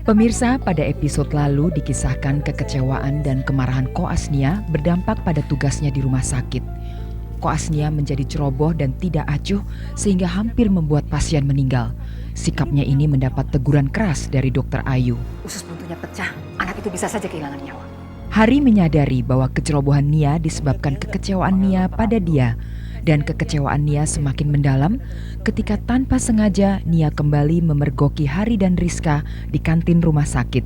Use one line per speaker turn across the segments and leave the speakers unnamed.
Pemirsa, pada episode lalu dikisahkan kekecewaan dan kemarahan Koas Nia berdampak pada tugasnya di rumah sakit. Koas Nia menjadi ceroboh dan tidak acuh sehingga hampir membuat pasien meninggal. Sikapnya ini mendapat teguran keras dari Dokter Ayu.
Usus buntunya pecah, anak itu bisa saja kehilangan nyawa.
Hari menyadari bahwa kecerobohan Nia disebabkan kekecewaan Nia pada dia. Dan kekecewaan Nia semakin mendalam ketika tanpa sengaja Nia kembali memergoki Hari dan Rizka di kantin rumah sakit.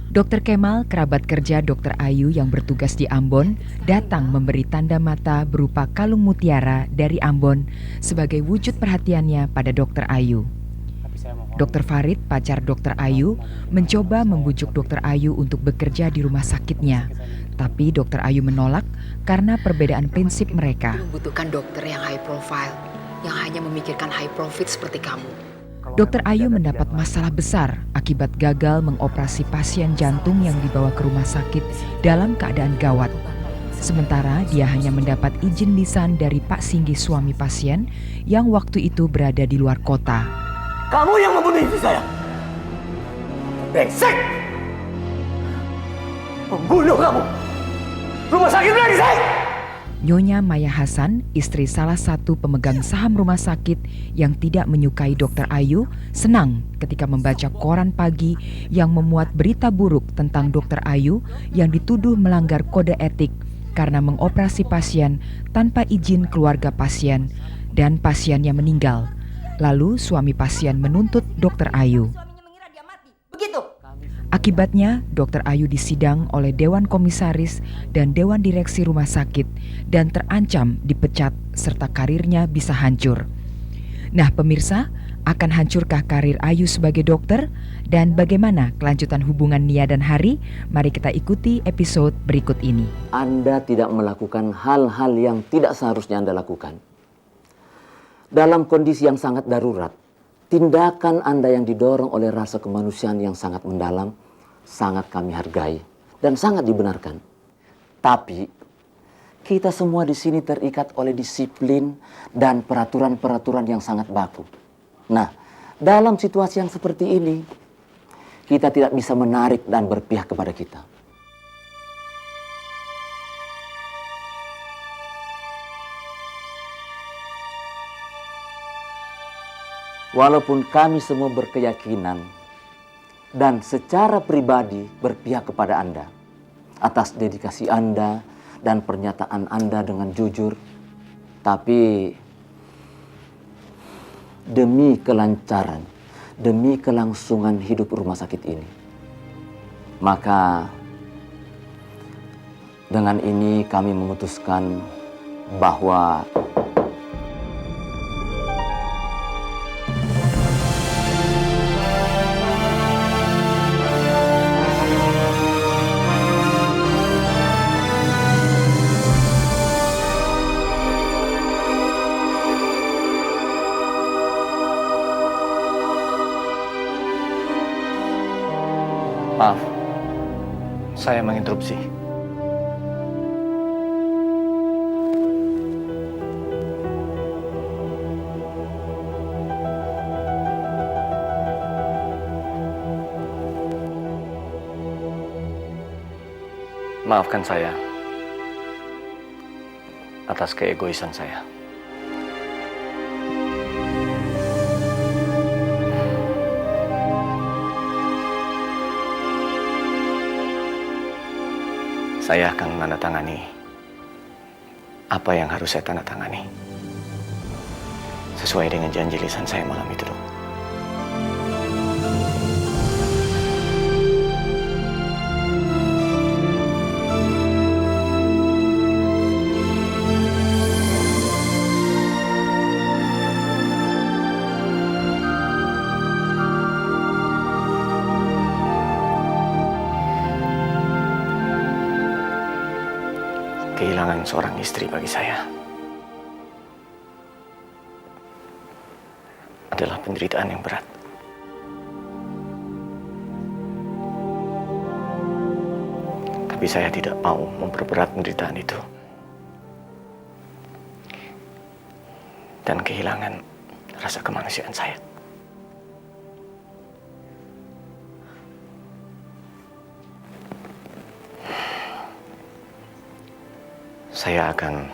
Dokter Kemal, kerabat kerja Dokter Ayu yang bertugas di Ambon, datang memberi tanda mata berupa kalung mutiara dari Ambon sebagai wujud perhatiannya pada Dokter Ayu. Dokter Farid, pacar Dokter Ayu, mencoba membujuk Dokter Ayu untuk bekerja di rumah sakitnya. Tapi Dokter Ayu menolak karena perbedaan prinsip mereka.
Membutuhkan dokter yang high profile, yang hanya memikirkan high profit seperti kamu.
Dokter Ayu mendapat masalah besar akibat gagal mengoperasi pasien jantung yang dibawa ke rumah sakit dalam keadaan gawat. Sementara dia hanya mendapat izin lisan dari Pak Singgi suami pasien yang waktu itu berada di luar kota.
Kamu yang membunuh istri saya. Brengsek! Pembunuh kamu! Rumah sakit brengsek!
Nyonya Maya Hasan, istri salah satu pemegang saham rumah sakit yang tidak menyukai Dokter Ayu, senang ketika membaca koran pagi yang memuat berita buruk tentang Dokter Ayu yang dituduh melanggar kode etik karena mengoperasi pasien tanpa izin keluarga pasien dan pasiennya meninggal. Lalu suami pasien menuntut Dokter Ayu. Akibatnya, Dokter Ayu disidang oleh Dewan Komisaris dan Dewan Direksi Rumah Sakit dan terancam dipecat serta karirnya bisa hancur. Nah pemirsa, akan hancurkah karir Ayu sebagai dokter? Dan bagaimana kelanjutan hubungan Nia dan Hari? Mari kita ikuti episode berikut ini.
Anda tidak melakukan hal-hal yang tidak seharusnya Anda lakukan. Dalam kondisi yang sangat darurat, tindakan Anda yang didorong oleh rasa kemanusiaan yang sangat mendalam, sangat kami hargai dan sangat dibenarkan. Tapi, kita semua di sini terikat oleh disiplin dan peraturan-peraturan yang sangat baku. Nah, dalam situasi yang seperti ini, kita tidak bisa menarik dan berpihak kepada kita. Walaupun kami semua berkeyakinan dan secara pribadi berpihak kepada Anda atas dedikasi Anda dan pernyataan Anda dengan jujur, tapi demi kelancaran, demi kelangsungan hidup rumah sakit ini, maka dengan ini kami memutuskan bahwa
maaf, saya menginterupsi. Maafkan saya atas keegoisan saya. Saya akan menandatangani apa yang harus saya tandatangani sesuai dengan janji lisan saya malam itu, Dok. Kehilangan seorang istri bagi saya adalah penderitaan yang berat. Tapi saya tidak mau memperberat penderitaan itu dan kehilangan rasa kemanusiaan saya. saya akan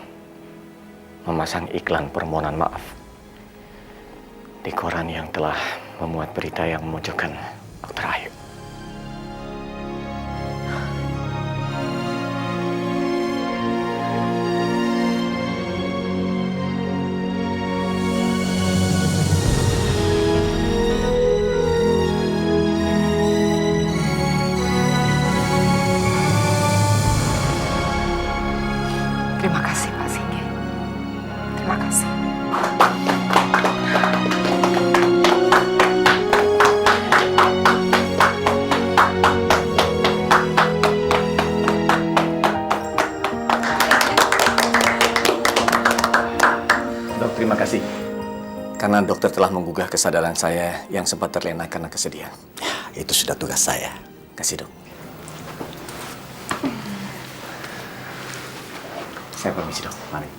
memasang iklan permohonan maaf di koran yang telah memuat berita yang memojokkan Dr. Ayu.
Terima kasih, Pak Singgi. Terima kasih.
Dok, terima kasih. Karena dokter telah menggugah kesadaran saya yang sempat terlena karena kesedihan.
Ya, itu sudah tugas saya.
Kasih, Dok. Saya permisi, Dok. Mari.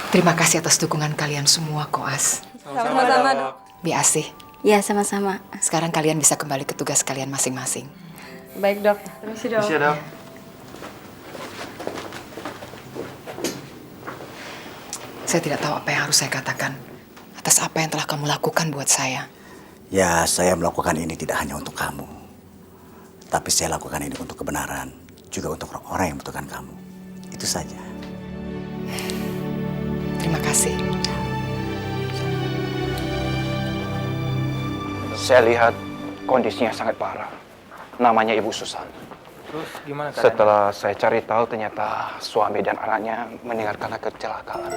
Terima kasih atas dukungan kalian semua, Koas.
Sama-sama, Dok.
Biasih.
Ya, sama-sama.
Sekarang kalian bisa kembali ke tugas kalian masing-masing.
Baik, Dok. Permisi, Dok.
Dok.
Saya tidak tahu apa yang harus saya katakan atas apa yang telah kamu lakukan buat saya.
Ya, saya melakukan ini tidak hanya untuk kamu. Tapi saya lakukan ini untuk kebenaran. Juga untuk orang-orang yang membutuhkan kamu. Itu saja.
Terima kasih.
Saya lihat kondisinya sangat parah. Namanya Ibu Susan.
Terus gimana keadaannya?
Setelah saya cari tahu ternyata suami dan anaknya meninggal karena kecelakaan.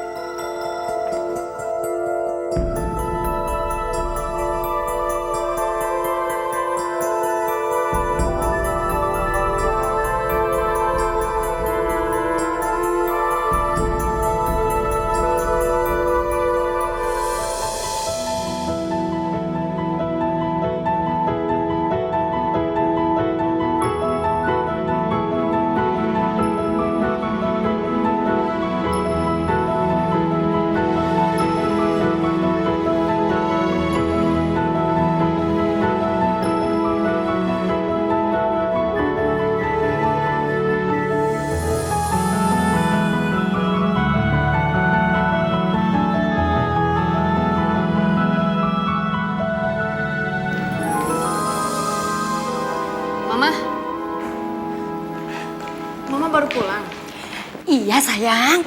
Mama. Mama baru pulang.
Iya sayang,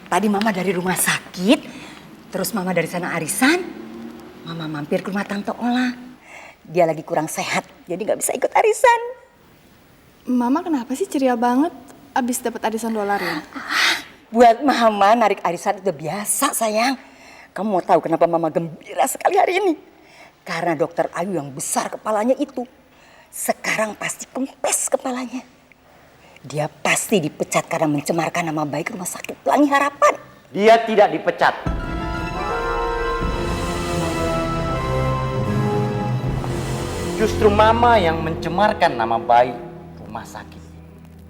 tadi mama dari rumah sakit, terus mama dari sana arisan, mama mampir ke rumah Tante Ola. Dia lagi kurang sehat, jadi gak bisa ikut arisan.
Mama kenapa sih ceria banget abis dapat arisan dolar ya?
Buat mama narik arisan udah biasa sayang. Kamu mau tahu kenapa mama gembira sekali hari ini? Karena dokter Ayu yang besar kepalanya itu, sekarang pasti kempes kepalanya. Dia pasti dipecat karena mencemarkan nama baik Rumah Sakit Pelangi Harapan.
Dia tidak dipecat. Justru mama yang mencemarkan nama baik rumah sakit.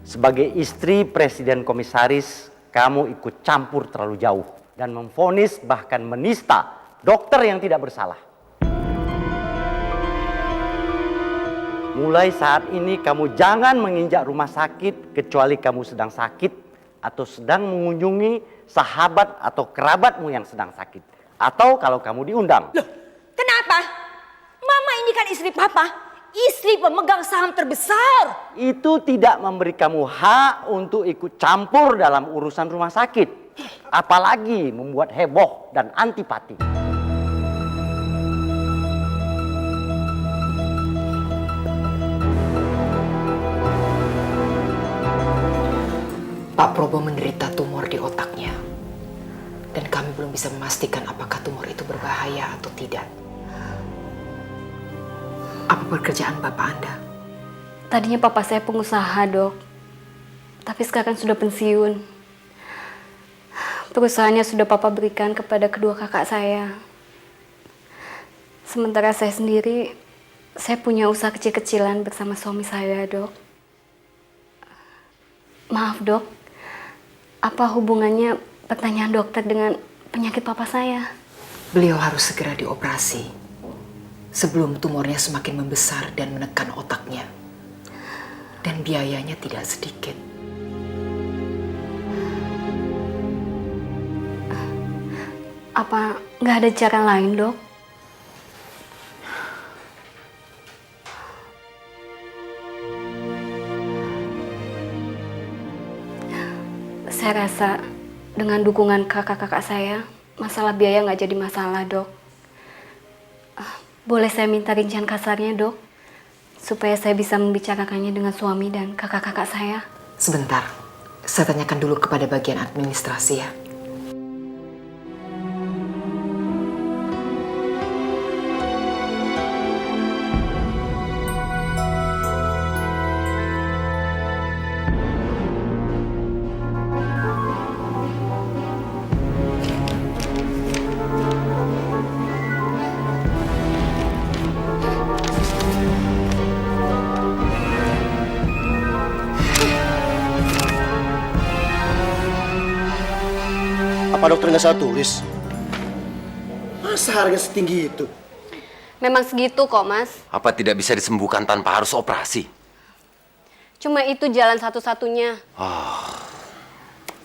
Sebagai istri presiden komisaris, kamu ikut campur terlalu jauh dan memvonis bahkan menista dokter yang tidak bersalah. Mulai saat ini kamu jangan menginjak rumah sakit kecuali kamu sedang sakit atau sedang mengunjungi sahabat atau kerabatmu yang sedang sakit. Atau kalau kamu diundang.
Loh, kenapa? Mama ini kan istri papa, istri pemegang saham terbesar.
Itu tidak memberi kamu hak untuk ikut campur dalam urusan rumah sakit. Apalagi membuat heboh dan antipati.
Pak Probo menderita tumor di otaknya. Dan kami belum bisa memastikan apakah tumor itu berbahaya atau tidak. Apa pekerjaan Bapak Anda?
Tadinya papa saya pengusaha, Dok. Tapi sekarang sudah pensiun. Perusahaannya sudah papa berikan kepada kedua kakak saya. Sementara saya sendiri, saya punya usaha kecil-kecilan bersama suami saya, Dok. Maaf, Dok. Apa hubungannya pertanyaan dokter dengan penyakit papa saya?
Beliau harus segera dioperasi sebelum tumornya semakin membesar dan menekan otaknya. Dan biayanya tidak sedikit.
Apa nggak ada cara lain, Dok? Saya rasa dengan dukungan kakak-kakak saya, masalah biaya nggak jadi masalah, Dok. Boleh saya minta rincian kasarnya, Dok? Supaya saya bisa membicarakannya dengan suami dan kakak-kakak saya.
Sebentar, saya tanyakan dulu kepada bagian administrasi ya.
Apa dokter nggak salah tulis? Masa harga setinggi itu?
Memang segitu kok, Mas.
Apa tidak bisa disembuhkan tanpa harus operasi?
Cuma itu jalan satu-satunya.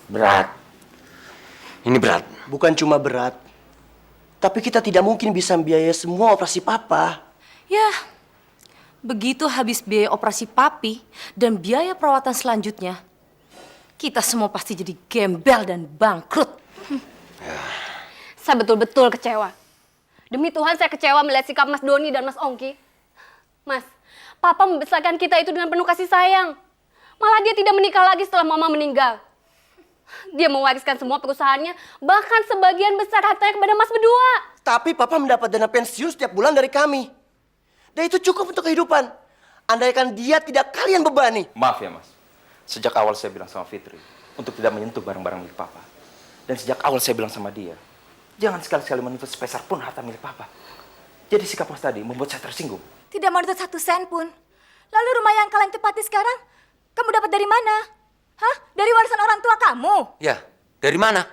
Berat. Ini berat.
Bukan cuma berat, tapi kita tidak mungkin bisa membiayai semua operasi papa.
Ya, begitu habis biaya operasi papi dan biaya perawatan selanjutnya, kita semua pasti jadi gembel dan bangkrut.
Saya betul-betul kecewa. Demi Tuhan saya kecewa melihat sikap Mas Doni dan Mas Ongki. Mas, Papa membesarkan kita itu dengan penuh kasih sayang. Malah dia tidak menikah lagi setelah Mama meninggal. Dia mewariskan semua perusahaannya, bahkan sebagian besar hartanya kepada Mas berdua.
Tapi papa mendapat dana pensiun setiap bulan dari kami. Dan itu cukup untuk kehidupan. Andaikan dia tidak kalian bebani.
Maaf ya, Mas. Sejak awal saya bilang sama Fitri untuk tidak menyentuh barang-barang milik Papa. Dan sejak awal saya bilang sama dia, jangan sekali-sekali menuntut sepeser pun harta milik Papa. Jadi sikap Mas tadi membuat saya tersinggung.
Tidak menuntut 1 sen pun. Lalu rumah yang kalian tempati sekarang, kamu dapat dari mana? Hah? Dari warisan orang tua kamu?
Ya, dari mana?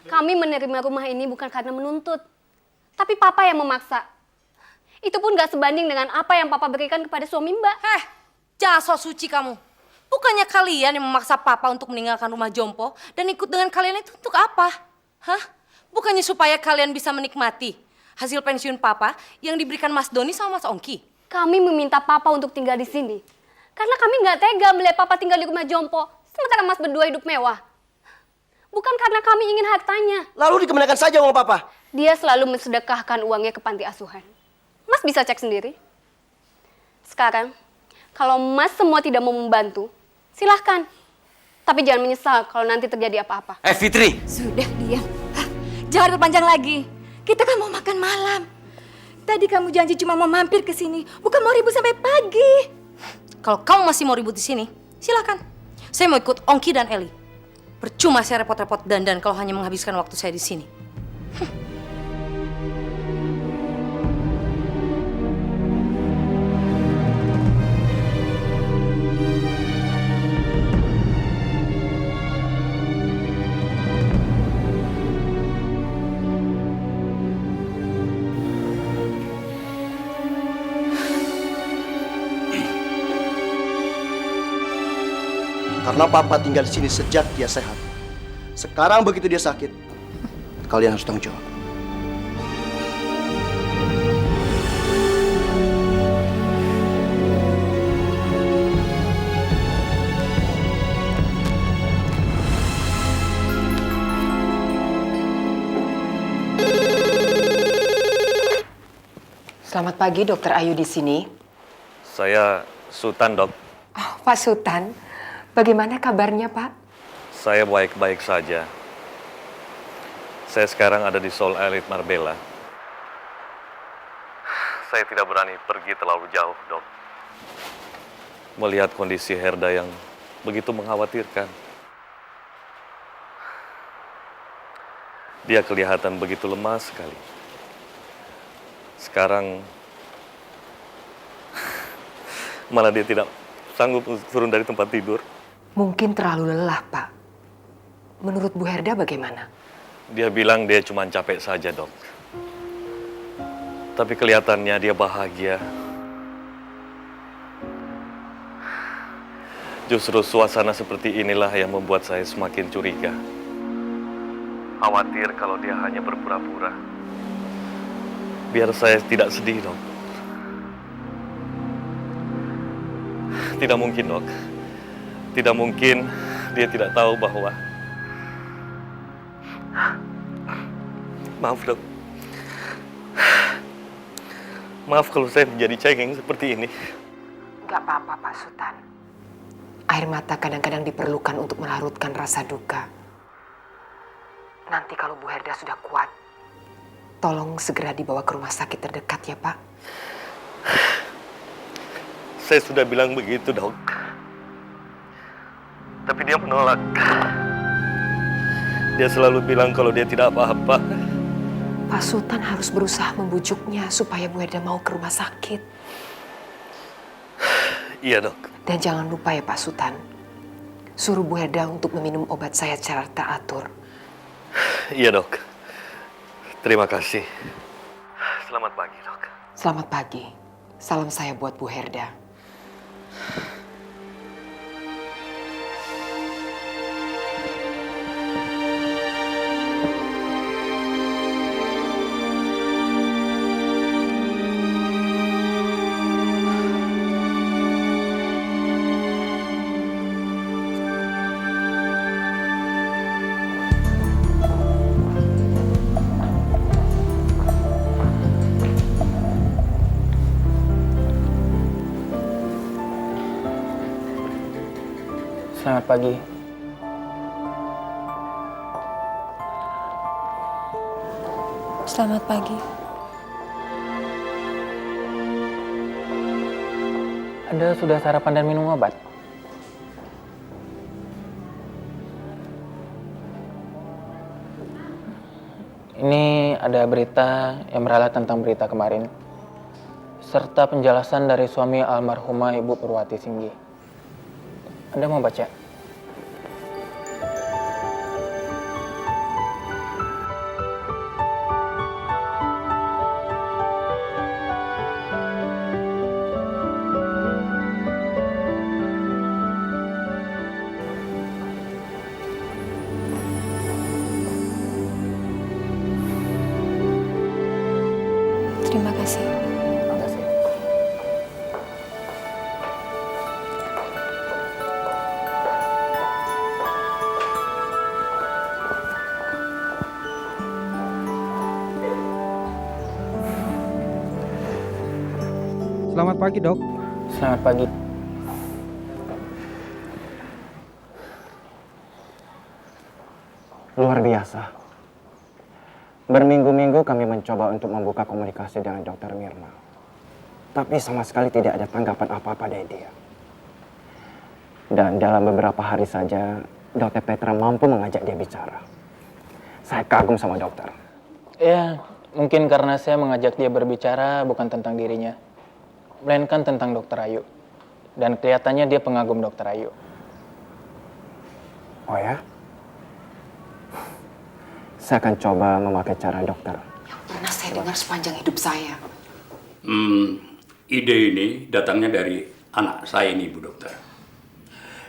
Kami menerima rumah ini bukan karena menuntut, tapi Papa yang memaksa. Itu pun gak sebanding dengan apa yang Papa berikan kepada suami Mbak.
Jangan sok suci kamu. Bukannya kalian yang memaksa Papa untuk meninggalkan rumah Jompo dan ikut dengan kalian itu untuk apa? Hah? Bukannya supaya kalian bisa menikmati hasil pensiun Papa yang diberikan Mas Doni sama Mas Ongki?
Kami meminta Papa untuk tinggal di sini karena kami nggak tega melihat Papa tinggal di rumah Jompo sementara Mas berdua hidup mewah. Bukan karena kami ingin hartanya.
Lalu dikemanakan saja uang Papa?
Dia selalu mensedekahkan uangnya ke panti asuhan. Mas bisa cek sendiri. Sekarang, kalau Mas semua tidak mau membantu, silahkan. Tapi jangan menyesal kalau nanti terjadi apa-apa.
Fitri!
Sudah, diam. Jangan berpanjang lagi. Kita kan mau makan malam. Tadi kamu janji cuma mau mampir ke sini, bukan mau ribut sampai pagi.
Kalau kamu masih mau ribut di sini, silakan. Saya mau ikut Ongki dan Eli. Percuma saya repot-repot dandan kalau hanya menghabiskan waktu saya di sini.
Karena Papa tinggal di sini sejak dia sehat. Sekarang begitu dia sakit, kalian harus tanggung jawab.
Selamat pagi, Dokter Ayu di sini.
Saya Sultan, Dok.
Oh, Pak Sultan, bagaimana kabarnya, Pak?
Saya baik-baik saja. Saya sekarang ada di Seoul Elite Marbella. Saya tidak berani pergi terlalu jauh, Dok. Melihat kondisi Herda yang begitu mengkhawatirkan. Dia kelihatan begitu lemah sekali. Sekarang malah dia tidak sanggup turun dari tempat tidur.
Mungkin terlalu lelah, Pak. Menurut Bu Herda bagaimana?
Dia bilang dia cuma capek saja, Dok. Tapi kelihatannya dia bahagia.
Justru suasana seperti inilah yang membuat saya semakin curiga. Khawatir kalau dia hanya berpura-pura. Biar saya tidak sedih, Dok. Tidak mungkin, Dok. Tidak mungkin dia tidak tahu bahwa... Maaf, Dok. Maaf kalau saya menjadi cengeng seperti ini.
Gak apa-apa, Pak Sultan. Air mata kadang-kadang diperlukan untuk melarutkan rasa duka. Nanti kalau Bu Herda sudah kuat, tolong segera dibawa ke rumah sakit terdekat ya, Pak.
Saya sudah bilang begitu, Dok. Tapi dia menolak. Dia selalu bilang kalau dia tidak apa-apa.
Pak Sultan harus berusaha membujuknya supaya Bu Herda mau ke rumah sakit.
Iya, Dok.
Dan jangan lupa ya Pak Sultan, suruh Bu Herda untuk meminum obat saya secara teratur.
Iya, Dok. Terima kasih. Selamat pagi, Dok.
Selamat pagi. Salam saya buat Bu Herda.
Selamat pagi.
Selamat pagi.
Anda sudah sarapan dan minum obat? Ini ada berita yang meralat tentang berita kemarin, serta penjelasan dari suami almarhumah Ibu Purwati Singgi. Anda mau baca?
Terima kasih.
Terima kasih.
Selamat pagi, Dok.
Selamat pagi.
Luar biasa. Berminggu-minggu kami mencoba untuk membuka komunikasi dengan Dr. Mirna. Tapi sama sekali tidak ada tanggapan apa-apa dari dia. Dan dalam beberapa hari saja, Dr. Petra mampu mengajak dia bicara. Saya kagum sama dokter.
Ya, mungkin karena saya mengajak dia berbicara bukan tentang dirinya, melainkan tentang Dokter Ayu. Dan kelihatannya dia pengagum Dokter Ayu.
Oh ya? Saya akan coba memakai cara dokter.
Yang pernah saya dengar sepanjang hidup saya.
Ide ini datangnya dari anak saya ini, Bu Dokter.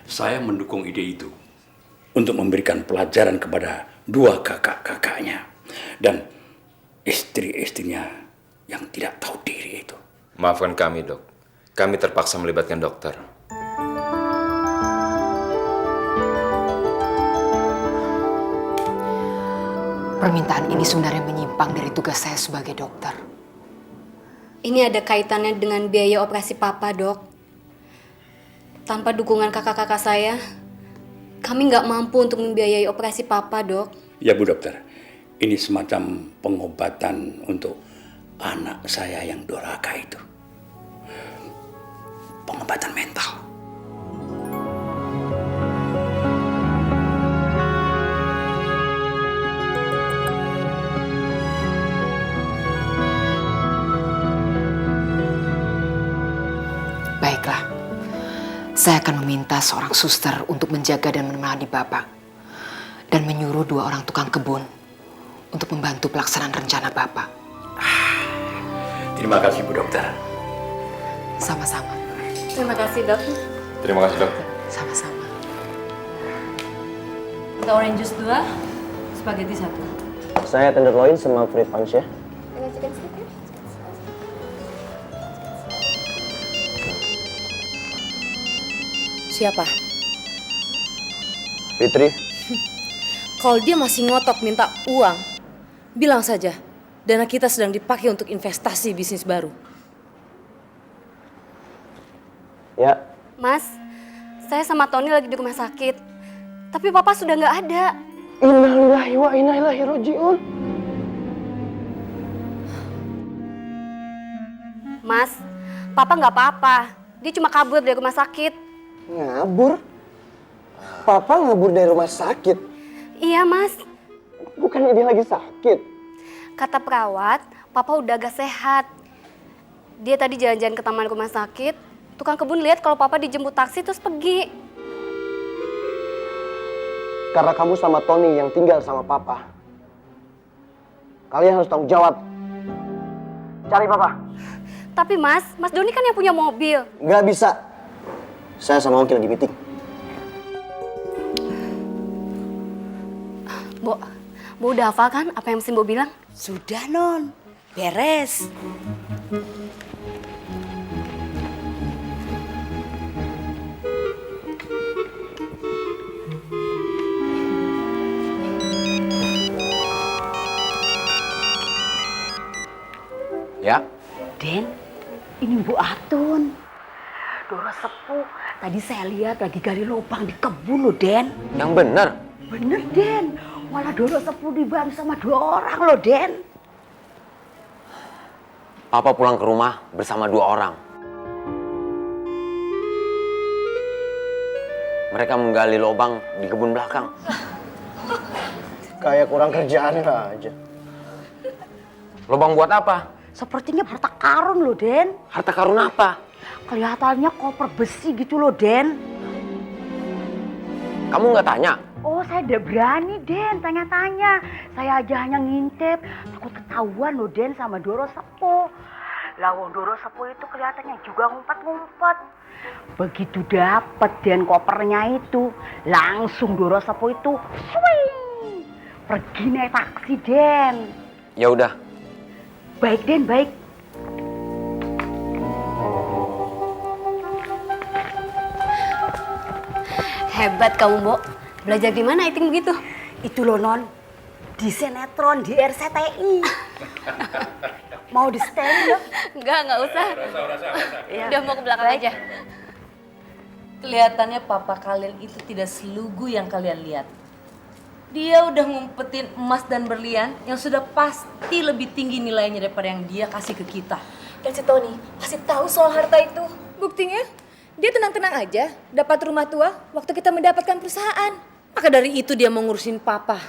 Saya mendukung ide itu untuk memberikan pelajaran kepada dua kakak-kakaknya dan istri-istrinya yang tidak tahu diri itu.
Maafkan kami, Dok. Kami terpaksa melibatkan dokter.
Permintaan ini sebenarnya menyimpang dari tugas saya sebagai dokter.
Ini ada kaitannya dengan biaya operasi Papa, Dok. Tanpa dukungan kakak-kakak saya, kami nggak mampu untuk membiayai operasi Papa, Dok.
Ya, Bu Dokter. Ini semacam pengobatan untuk anak saya yang doraka itu. Pengobatan mental.
Baiklah, saya akan meminta seorang suster untuk menjaga dan menemani Bapak. Dan menyuruh 2 orang tukang kebun untuk membantu pelaksanaan rencana Bapak.
Terima kasih, Bu Dokter.
Sama-sama.
Terima kasih, Dok.
Terima kasih, Dok.
Sama-sama.
Minta orange juice 2, spaghetti 1.
Saya tenderloin sama fried punch ya.
Dengan chicken stick ya?
Siapa?
Fitri.
Kalau dia masih ngotot minta uang, bilang saja. Dana kita sedang dipakai untuk investasi bisnis baru.
Ya.
Mas, saya sama Tony lagi di rumah sakit. Tapi papa sudah nggak ada.
Innalillahi wa inna ilaihi raji'un.
Mas, papa nggak apa-apa. Dia cuma kabur dari rumah sakit.
Ngabur? Papa ngabur dari rumah sakit?
Iya, Mas.
Bukannya dia lagi sakit?
Kata perawat, papa udah agak sehat. Dia tadi jalan-jalan ke taman rumah sakit. Tukang kebun lihat kalau papa dijemput taksi terus pergi.
Karena kamu sama Tony yang tinggal sama papa. Kalian harus tanggung jawab. Cari papa.
Tapi Mas Doni kan yang punya mobil.
Nggak bisa. Saya sama Ongki lagi meeting.
Bo udah hafal kan apa yang mesti Bo bilang?
Sudah, Non. Beres.
Ya.
Den, ini Bu Atun. Doro Sepuh, tadi saya lihat lagi gali lubang di kebun loh, Den.
Yang bener.
Bener, Den. Malah Doro Sepuh dibantu sama 2 orang loh, Den.
Papa pulang ke rumah bersama 2 orang. Mereka menggali lubang di kebun belakang.
Kayak kurang kerjaan aja.
Lubang buat apa?
Sepertinya harta karun loh, Den.
Harta karun apa?
Kelihatannya koper besi gitu loh, Den.
Kamu nggak tanya?
Oh, saya udah berani, Den, tanya-tanya. Saya aja hanya ngintip, takut ketahuan loh, Den, sama Doro Sepuh. Lah, wong Doro Sepuh itu kelihatannya juga ngumpet-ngumpet. Begitu dapet, Den, kopernya itu, langsung Doro Sepuh itu, swing, pergi naik taksi, Den.
Ya udah.
Baik, Den, baik.
Hebat kamu, Bo. Belajar di mana acting begitu?
Itu loh, Non. Di sinetron, di RCTI. Mau di setelin loh?
Enggak usah. Udah mau ke belakang aja.
Kelihatannya papa kalian itu tidak selugu yang kalian lihat. Dia udah ngumpetin emas dan berlian yang sudah pasti lebih tinggi nilainya daripada yang dia kasih ke kita.
Dan si Tony pasti tahu soal harta itu. Buktinya, dia tenang-tenang aja dapat rumah tua waktu kita mendapatkan perusahaan.
Maka dari itu dia mau ngurusin papa.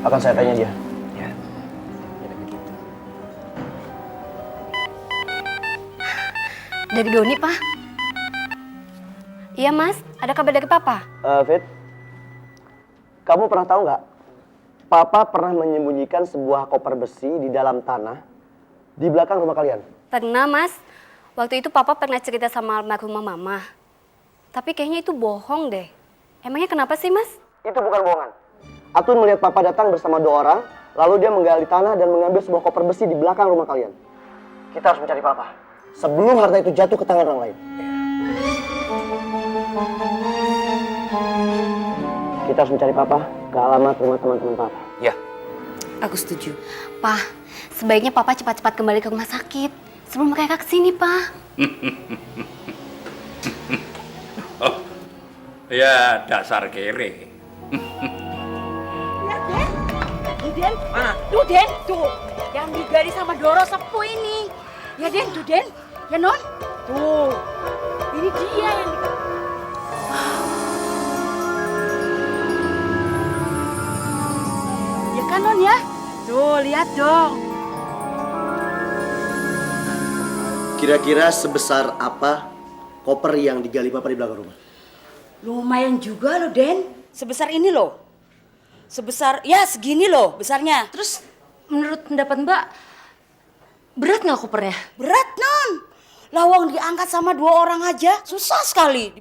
Akan saya tanya dia.
Dari Doni, Pak. Iya, Mas. Ada kabar dari Papa?
Fit, kamu pernah tahu nggak? Papa pernah menyembunyikan sebuah koper besi di dalam tanah di belakang rumah kalian.
Pernah, Mas. Waktu itu Papa pernah cerita sama almarhumah Mama. Tapi kayaknya itu bohong deh. Emangnya kenapa sih, Mas?
Itu bukan bohongan. Atun melihat Papa datang bersama 2 orang, lalu dia menggali tanah dan mengambil sebuah koper besi di belakang rumah kalian. Kita harus mencari Papa sebelum harta itu jatuh ke tangan orang lain. Kita harus mencari Papa ke alamat rumah teman-teman Papa.
Ya.
Aku setuju.
Pak, sebaiknya Papa cepat-cepat kembali ke rumah sakit sebelum mereka kesini, Pak.
Oh, ya dasar kere.
Den, mana? Tuh, Den, tuh. Yang digali sama Doro Sepuh ini. Ya, Den, tuh, Den. Ya, Non. Tuh. Ini dia yang Ya kan, Non, ya? Tuh, lihat dong.
Kira-kira sebesar apa koper yang digali Papa di belakang rumah?
Lumayan juga loh, Den. Sebesar ini loh. Sebesar, ya segini loh besarnya.
Terus menurut pendapat Mbak, Berat nggak kopernya?
Berat, Non. Lawang diangkat sama 2 orang aja, susah sekali.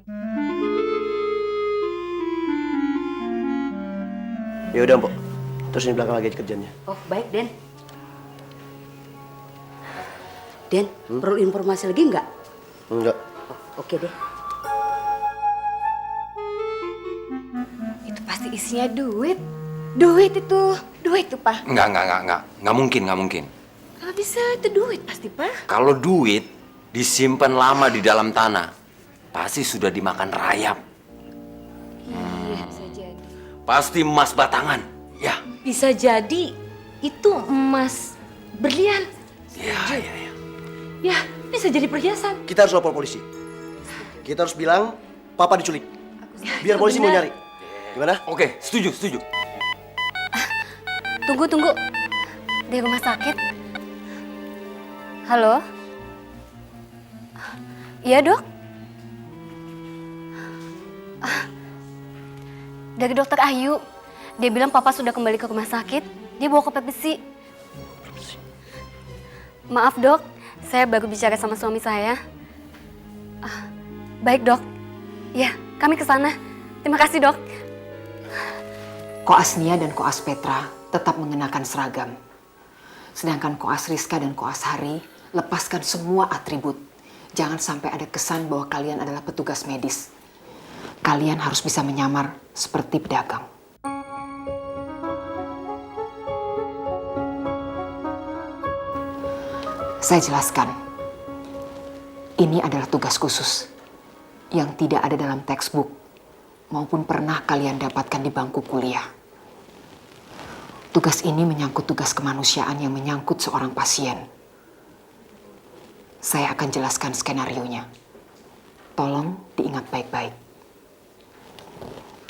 Ya udah, Mbok. Terus di belakang lagi aja kerjanya.
Oh, baik, Den. Den, perlu informasi lagi nggak?
Enggak.
Oke deh.
Itu pasti isinya duit. Duit tuh, Pak.
Nggak mungkin.
Kalau bisa itu duit pasti, Pak.
Kalau duit disimpan lama di dalam tanah, pasti sudah dimakan rayap.
Bisa jadi.
Pasti emas batangan, ya.
Bisa jadi itu emas berlian.
Ya.
Ya, bisa jadi perhiasan.
Kita harus lapor polisi. Kita harus bilang Papa diculik. Biar polisi mau nyari. Gimana?
Oke, setuju.
Tunggu. Di rumah sakit. Halo? Iya, Dok? Dari dokter Ayu. Dia bilang Papa sudah kembali ke rumah sakit. Dia bawa koper besi. Maaf, Dok. Saya baru bicara sama suami saya. Baik, Dok. Ya, kami ke sana. Terima kasih, Dok.
Koas Nia dan Koas Petra tetap mengenakan seragam. Sedangkan Koas Rizka dan Koas Hari lepaskan semua atribut. Jangan sampai ada kesan bahwa kalian adalah petugas medis. Kalian harus bisa menyamar seperti pedagang. Saya jelaskan. Ini adalah tugas khusus yang tidak ada dalam textbook maupun pernah kalian dapatkan di bangku kuliah. Tugas ini menyangkut tugas kemanusiaan yang menyangkut seorang pasien. Saya akan jelaskan skenarionya. Tolong diingat baik-baik.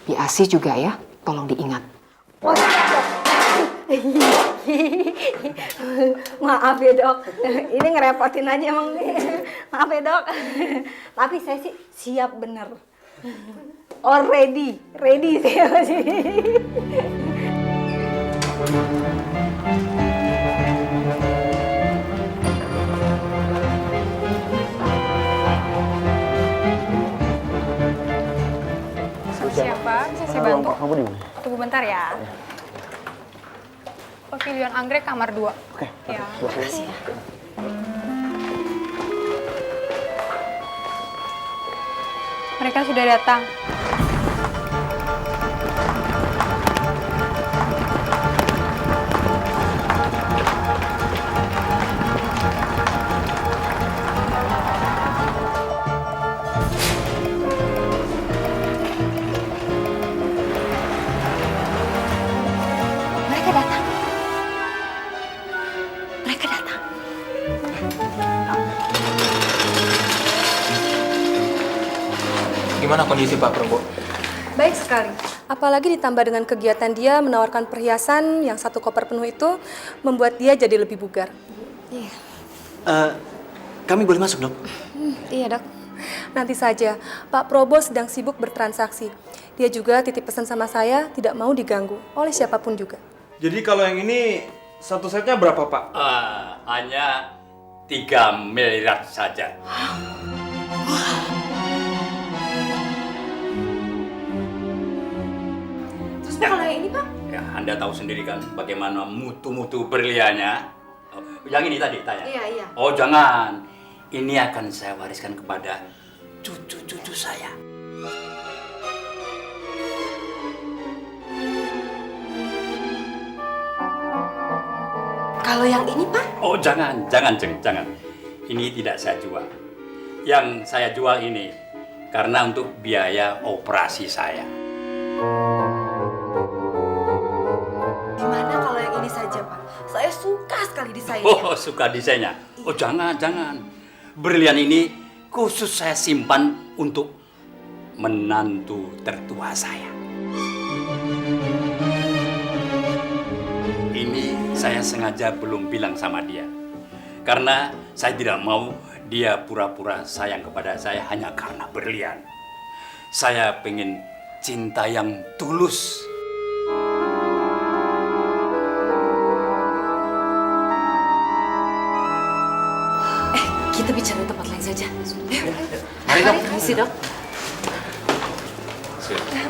Bi Asi juga ya, tolong diingat.
Maaf ya, Dok. Ini ngerepotin aja emang. Maaf ya, Dok. Tapi saya sih siap bener. Ready saya sih.
Siapa? Bisa saya bantu?
Kamu di mana?
Tunggu bentar ya. Pavilion Anggrek kamar 2.
Oke.
Ya.
Makasih ya.
Mereka sudah datang.
Gimana kondisi Pak Probo?
Baik sekali. Apalagi ditambah dengan kegiatan dia menawarkan perhiasan yang 1 koper penuh itu membuat dia jadi lebih bugar.
Iya.
Kami boleh masuk, Dok?
Iya, Dok. Nanti saja. Pak Probo sedang sibuk bertransaksi. Dia juga titip pesan sama saya tidak mau diganggu oleh siapapun juga.
Jadi kalau yang ini satu setnya berapa, Pak?
Hanya 3 miliar saja.
Terus Pak, kalau yang ini, Pak?
Ya, Anda tahu sendiri kan bagaimana mutu-mutu berliannya. Yang ini tadi tanya?
Iya.
Oh, jangan. Ini akan saya wariskan kepada cucu-cucu saya.
Kalau yang ini, Pak?
Oh, jangan, Ceng, jangan. Ini tidak saya jual. Yang saya jual ini karena untuk biaya operasi saya.
Gimana kalau yang ini saja, Pak? Saya suka sekali desainnya.
Oh, suka desainnya? Oh, jangan. Berlian ini khusus saya simpan untuk menantu tertua saya. Ini saya sengaja belum bilang sama dia. Karena saya tidak mau dia pura-pura sayang kepada saya hanya karena berlian. Saya pengen cinta yang tulus.
kita bicara di tempat lain saja.
Mari, Dok.
Permisi, Dok.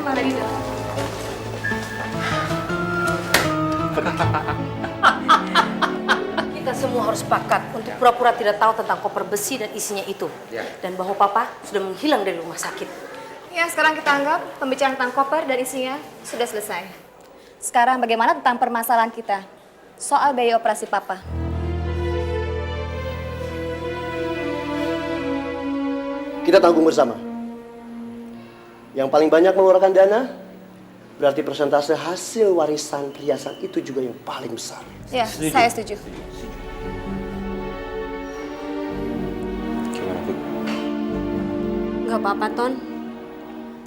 Mari, Dok.
Kita semua harus sepakat untuk pura-pura tidak tahu tentang koper besi dan isinya itu. Dan bahwa Papa sudah menghilang dari rumah sakit.
Ya, sekarang kita anggap pembicaraan tentang koper dan isinya sudah selesai. Sekarang bagaimana tentang permasalahan kita? Soal biaya operasi Papa.
Kita tanggung bersama. Yang paling banyak mengeluarkan dana, berarti persentase hasil warisan perhiasan itu juga yang paling besar.
Ya, saya setuju.
Gimana, Bu?
Gak apa-apa, Ton.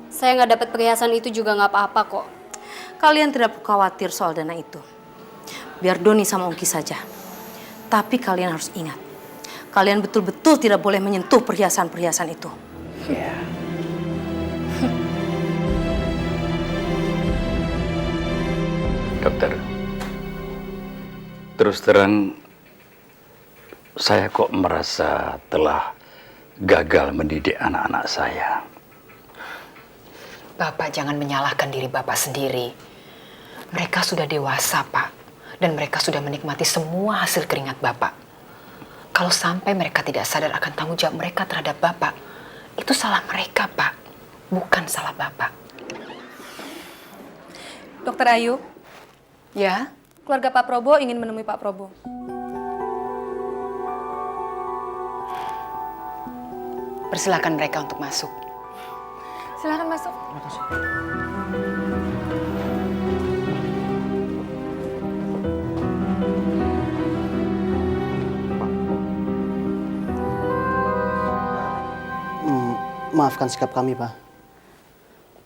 Saya nggak dapat perhiasan itu juga nggak apa-apa kok.
Kalian tidak perlu khawatir soal dana itu. Biar Doni sama Ongki saja. Tapi kalian harus ingat, kalian betul-betul tidak boleh menyentuh perhiasan-perhiasan itu.
Dokter, terus terang saya kok merasa telah gagal mendidik anak-anak saya.
Bapak jangan menyalahkan diri Bapak sendiri. Mereka sudah dewasa, Pak. Dan mereka sudah menikmati semua hasil keringat Bapak. Kalau sampai mereka tidak sadar akan tanggung jawab mereka terhadap Bapak, itu salah mereka, Pak. Bukan salah Bapak.
Dokter Ayu.
Ya?
Keluarga Pak Probo ingin menemui Pak Probo.
Persilakan mereka untuk masuk.
Silakan masuk.
Maafkan sikap kami, Pak.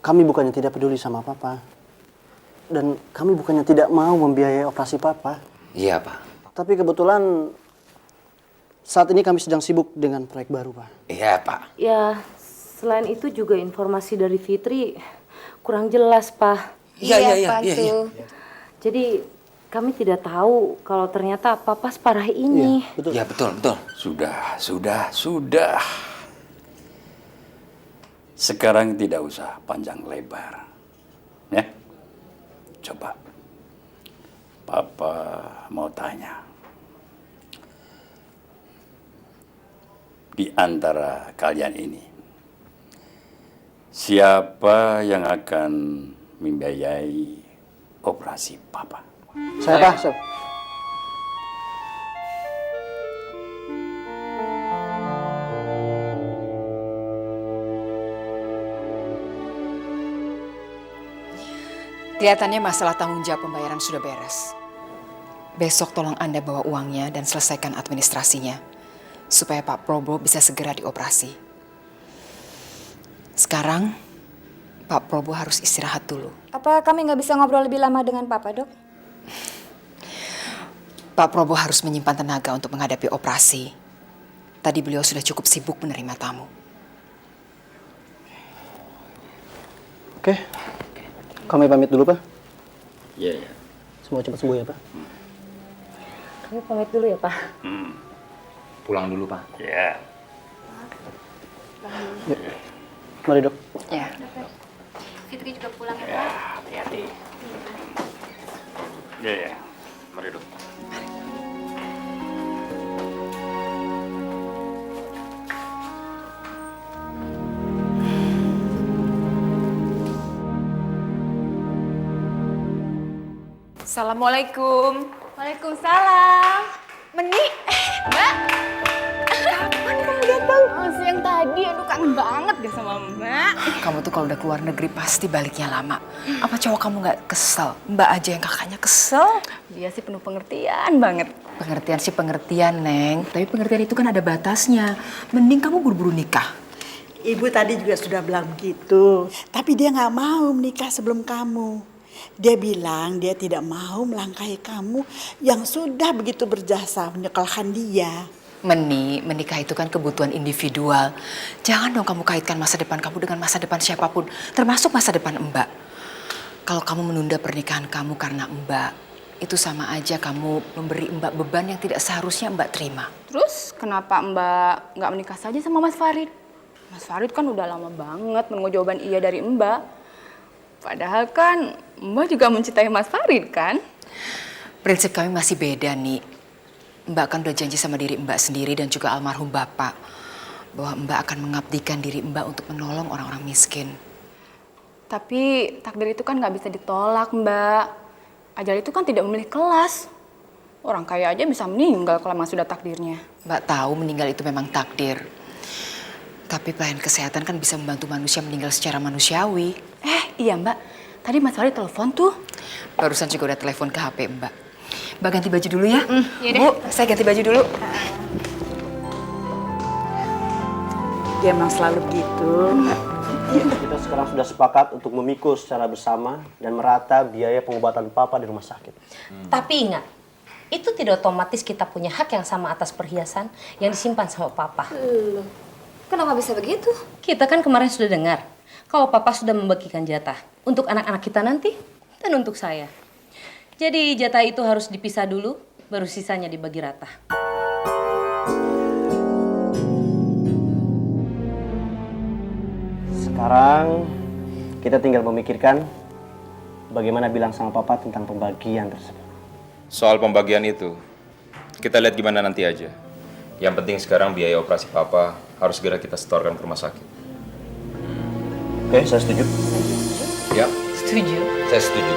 Kami bukannya tidak peduli sama Papa. Dan kami bukannya tidak mau membiayai operasi Papa.
Iya, Pak.
Tapi kebetulan saat ini kami sedang sibuk dengan proyek baru, Pak.
Iya, Pak.
Ya, selain itu juga informasi dari Fitri kurang jelas, Pak.
Iya.
Jadi kami tidak tahu kalau ternyata Papa separah ini.
Iya, betul.
Sudah. Sekarang tidak usah panjang lebar. Ya. Coba. Papa mau tanya. Di antara kalian ini, siapa yang akan membiayai operasi Papa?
Saya, Pak.
Kelihatannya masalah tanggung jawab pembayaran sudah beres. Besok tolong Anda bawa uangnya dan selesaikan administrasinya. Supaya Pak Probo bisa segera dioperasi. Sekarang, Pak Probo harus istirahat dulu.
Apa kami nggak bisa ngobrol lebih lama dengan Papa, Dok?
Pak Probo harus menyimpan tenaga untuk menghadapi operasi. Tadi beliau sudah cukup sibuk menerima tamu.
Oke. Kami pamit dulu, Pak.
Iya.
Semoga cepat sembuh ya, Pak.
Kami pamit dulu ya, Pak.
Pulang dulu, Pak.
Ya.
Yuk. Mari, Dok.
Ya.
Fitri juga pulang ya,
Ya,
Pak.
hati-hati. Ya. Mari, Dok.
Assalamualaikum. Waalaikumsalam. Meni, Mbak. Kapan kamu datang? Siang tadi, aduh kangen banget deh sama Mbak.
Kamu tuh kalau udah keluar negeri pasti baliknya lama. Apa cowok kamu nggak kesel? Mbak aja yang kakaknya kesel.
Dia sih penuh pengertian banget.
Pengertian sih pengertian, Neng. Tapi pengertian itu kan ada batasnya. Mending kamu buru-buru nikah.
Ibu tadi juga sudah bilang begitu. Tapi dia nggak mau menikah sebelum kamu. Dia bilang dia tidak mau melangkahi kamu yang sudah begitu berjasa menyekolahkan dia.
Menikah itu kan kebutuhan individual. Jangan dong kamu kaitkan masa depan kamu dengan masa depan siapapun, termasuk masa depan Mbak. Kalau kamu menunda pernikahan kamu karena Mbak, itu sama aja kamu memberi Mbak beban yang tidak seharusnya Mbak terima.
Terus kenapa Mbak nggak menikah saja sama Mas Farid? Mas Farid kan udah lama banget menunggu jawaban iya dari Mbak. Padahal kan Mbak juga mencintai Mas Farid kan?
Prinsip kami masih beda nih. Mbak kan udah janji sama diri Mbak sendiri dan juga almarhum Bapak bahwa Mbak akan mengabdikan diri Mbak untuk menolong orang-orang miskin.
Tapi takdir itu kan nggak bisa ditolak, Mbak. Ajal itu kan tidak memilih kelas. Orang kaya aja bisa meninggal kalau memang sudah takdirnya.
Mbak tahu meninggal itu memang takdir. Tapi pelayanan kesehatan kan bisa membantu manusia meninggal secara manusiawi.
Iya Mbak. Tadi Mas Farid telepon tuh.
Barusan juga udah telepon ke HP Mbak. Mbak ganti baju dulu ya.
Iya deh.
Bu, saya ganti baju dulu.
Dia emang selalu gitu.
Kita sekarang sudah sepakat untuk memikul secara bersama dan merata biaya pengobatan Papa di rumah sakit.
Tapi ingat, itu tidak otomatis kita punya hak yang sama atas perhiasan yang disimpan sama Papa.
Loh, kenapa bisa begitu?
Kita kan kemarin sudah dengar kalau Papa sudah membagikan jatah untuk anak-anak kita nanti dan untuk saya. Jadi jatah itu harus dipisah dulu, baru sisanya dibagi rata.
Sekarang kita tinggal memikirkan bagaimana bilang sama Papa tentang pembagian tersebut.
Soal pembagian itu, kita lihat gimana nanti aja. Yang penting sekarang biaya operasi Papa harus segera kita setorkan ke rumah sakit.
Oke, saya setuju.
Ya.
Setuju.
Saya setuju.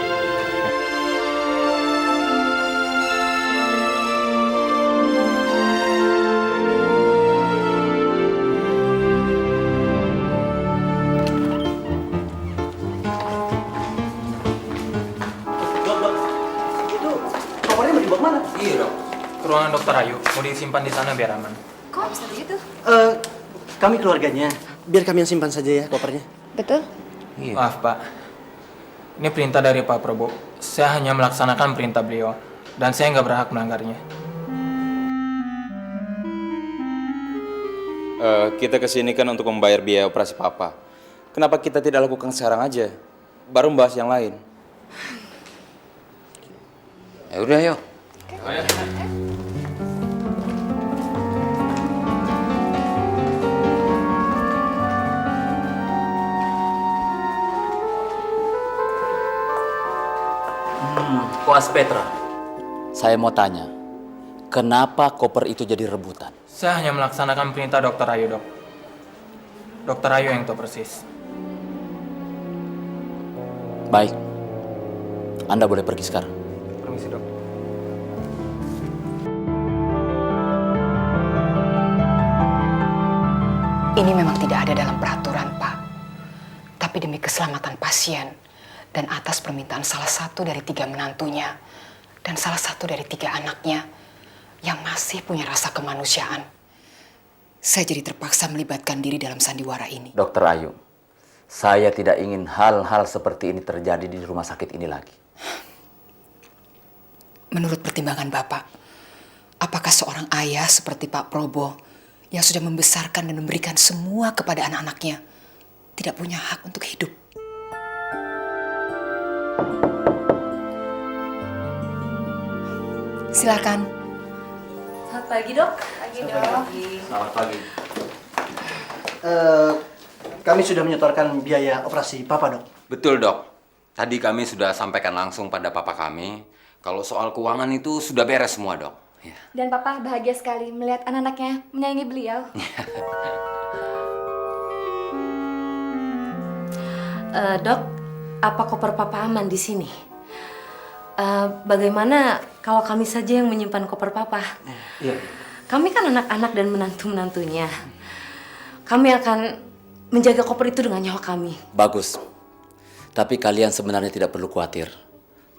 Iya dok, ke ruangan dokter Ayu. Mau disimpan di sana biar aman.
Kok bisa begitu?
Kami keluarganya. Biar kami yang simpan saja ya kopernya.
Betul.
Maaf Pak, ini perintah dari Pak Prabowo. Saya hanya melaksanakan perintah beliau. Dan saya nggak berhak melanggarnya.
Kita kesini kan untuk membayar biaya operasi Papa. Kenapa kita tidak lakukan sekarang aja? Baru membahas yang lain.
Ya udah yuk.
Koas Petra, saya mau tanya, kenapa koper itu jadi rebutan?
Saya hanya melaksanakan perintah dokter Ayu dok. Dokter Ayu yang tahu persis.
Baik, Anda boleh pergi sekarang.
Permisi dok.
Ini memang tidak ada dalam peraturan, Pak. Tapi demi keselamatan pasien dan atas permintaan salah satu dari 3 menantunya dan salah satu dari 3 anaknya yang masih punya rasa kemanusiaan, saya jadi terpaksa melibatkan diri dalam sandiwara ini.
Dokter Ayu, saya tidak ingin hal-hal seperti ini terjadi di rumah sakit ini lagi.
Menurut pertimbangan Bapak, apakah seorang ayah seperti Pak Probo yang sudah membesarkan dan memberikan semua kepada anak-anaknya tidak punya hak untuk hidup? Silakan.
Selamat pagi dok. Pagi dok.
Selamat pagi. Kami sudah menyetorkan biaya operasi Papa, dok.
Betul dok. Tadi kami sudah sampaikan langsung pada papa kami kalau soal keuangan itu sudah beres semua dok.
Dan Papa bahagia sekali melihat anak-anaknya menyayangi beliau.
Dok, apa koper Papa aman di sini? Bagaimana kalau kami saja yang menyimpan koper Papa?
Iya.
Kami kan anak-anak dan menantu-menantunya. Kami akan menjaga koper itu dengan nyawa kami.
Bagus. Tapi kalian sebenarnya tidak perlu khawatir.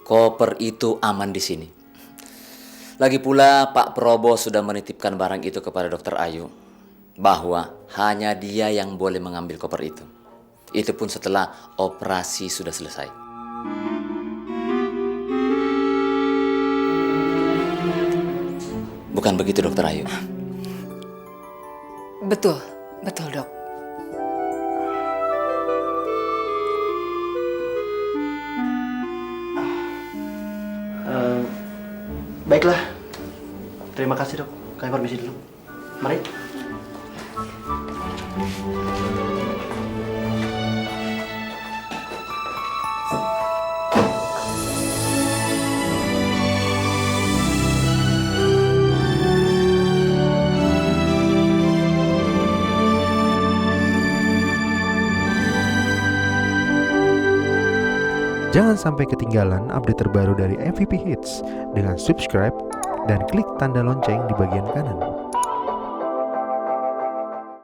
Koper itu aman di sini. Lagi pula Pak Probo sudah menitipkan barang itu kepada Dokter Ayu bahwa hanya dia yang boleh mengambil koper itu. Itu pun setelah operasi sudah selesai. Bukan begitu Dokter Ayu?
Betul, betul dok.
Baiklah. Terima kasih, Dok. Kami permisi dulu. Mari.
Jangan sampai ketinggalan update terbaru dari MVP Hits dengan subscribe dan klik tanda lonceng di bagian kanan.